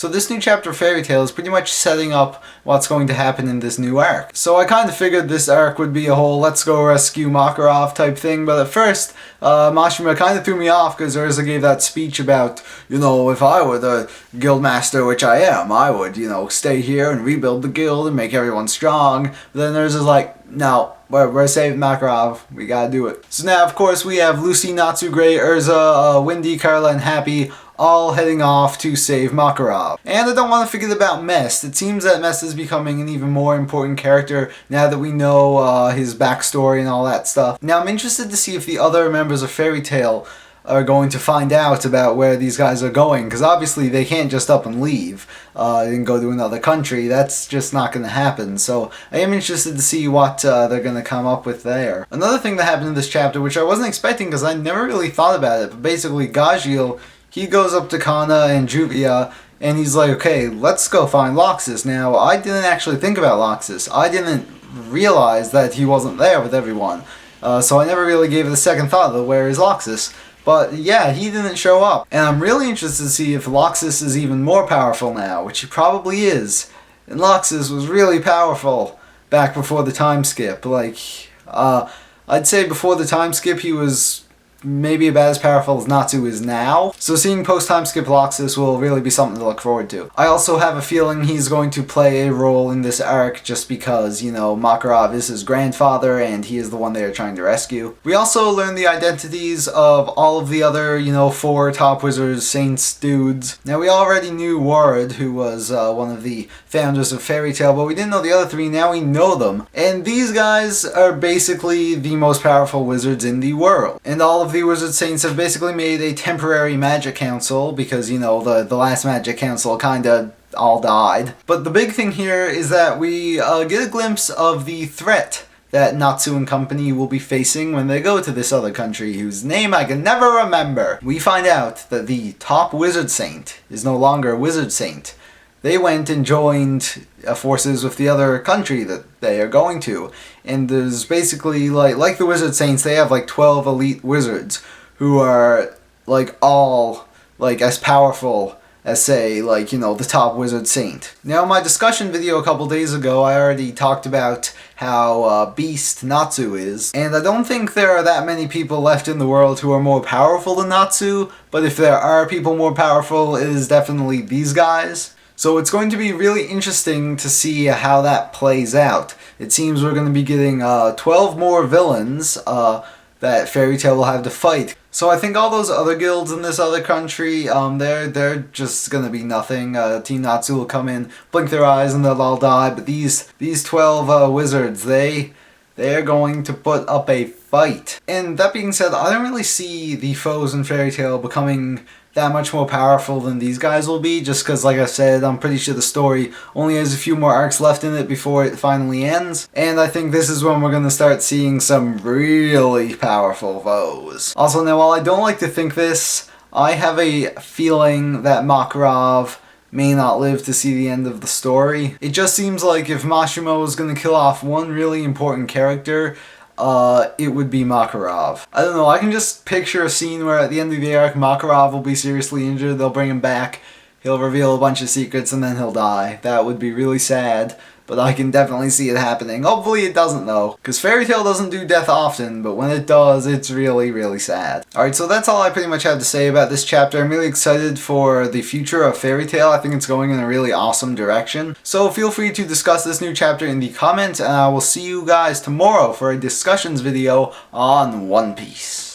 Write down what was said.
So this new chapter of Fairy Tail is pretty much setting up what's going to happen in this new arc. So I kind of figured this arc would be a whole let's go rescue Makarov type thing, but at first, Mashima kind of threw me off because Urza gave that speech about, if I were the guildmaster, which I am, I would, stay here and rebuild the guild and make everyone strong. But then Urza's like, no, we're saving Makarov. We gotta do it. So now, of course, we have Lucy, Natsu, Gray, Urza, Windy, Carla, and Happy all heading off to save Makarov. And I don't want to forget about Mest. It seems that Mest is becoming an even more important character now that we know his backstory and all that stuff. Now, I'm interested to see if the other members of Fairy Tail are going to find out about where these guys are going, because obviously they can't just up and leave and go to another country. That's just not going to happen. So I am interested to see what they're going to come up with there. Another thing that happened in this chapter, which I wasn't expecting because I never really thought about it, but basically Gajeel, he goes up to Kana and Juvia and he's like, okay, let's go find Loxus. Now, I didn't actually think about Loxus. I didn't realize that he wasn't there with everyone. So I never really gave it a second thought of where is Loxus. But yeah, he didn't show up. And I'm really interested to see if Loxus is even more powerful now, which he probably is. And Loxus was really powerful back before the time skip. I'd say before the time skip he was maybe about as powerful as Natsu is now. So seeing post-time skip Loxus will really be something to look forward to. I also have a feeling he's going to play a role in this arc just because, Makarov is his grandfather and he is the one they are trying to rescue. We also learn the identities of all of the other, 4 top wizards, saints, dudes. Now we already knew Ward, who was one of the founders of Fairy Tail, but we didn't know the other 3, now we know them. And these guys are basically the most powerful wizards in the world. And all of the Wizard Saints have basically made a temporary magic council because, the last magic council kinda all died. But the big thing here is that we get a glimpse of the threat that Natsu and company will be facing when they go to this other country whose name I can never remember. We find out that the top Wizard Saint is no longer a Wizard Saint. They went and joined forces with the other country that they are going to. And there's basically, like the Wizard Saints, they have 12 elite wizards who are, all, as powerful as, say, the top Wizard Saint. Now, in my discussion video a couple days ago, I already talked about how beast Natsu is. And I don't think there are that many people left in the world who are more powerful than Natsu, but if there are people more powerful, it is definitely these guys. So it's going to be really interesting to see how that plays out. It seems we're going to be getting 12 more villains that Fairy Tail will have to fight. So I think all those other guilds in this other country, they're just going to be nothing. Team Natsu will come in, blink their eyes, and they'll all die. But these 12 wizards, they're going to put up a fight. And that being said, I don't really see the foes in Fairy Tail becoming that much more powerful than these guys will be, just because, like I said, I'm pretty sure the story only has a few more arcs left in it before it finally ends, and I think this is when we're going to start seeing some really powerful foes. Also, now, while I don't like to think this, I have a feeling that Makarov may not live to see the end of the story. It just seems like if Mashima was going to kill off one really important character, it would be Makarov. I don't know, I can just picture a scene where at the end of the arc, Makarov will be seriously injured, they'll bring him back, he'll reveal a bunch of secrets, and then he'll die. That would be really sad, but I can definitely see it happening. Hopefully it doesn't though, because Fairy Tail doesn't do death often, but when it does, it's really, really sad. Alright, so that's all I pretty much have to say about this chapter. I'm really excited for the future of Fairy Tail. I think it's going in a really awesome direction. So feel free to discuss this new chapter in the comments, and I will see you guys tomorrow for a discussions video on One Piece.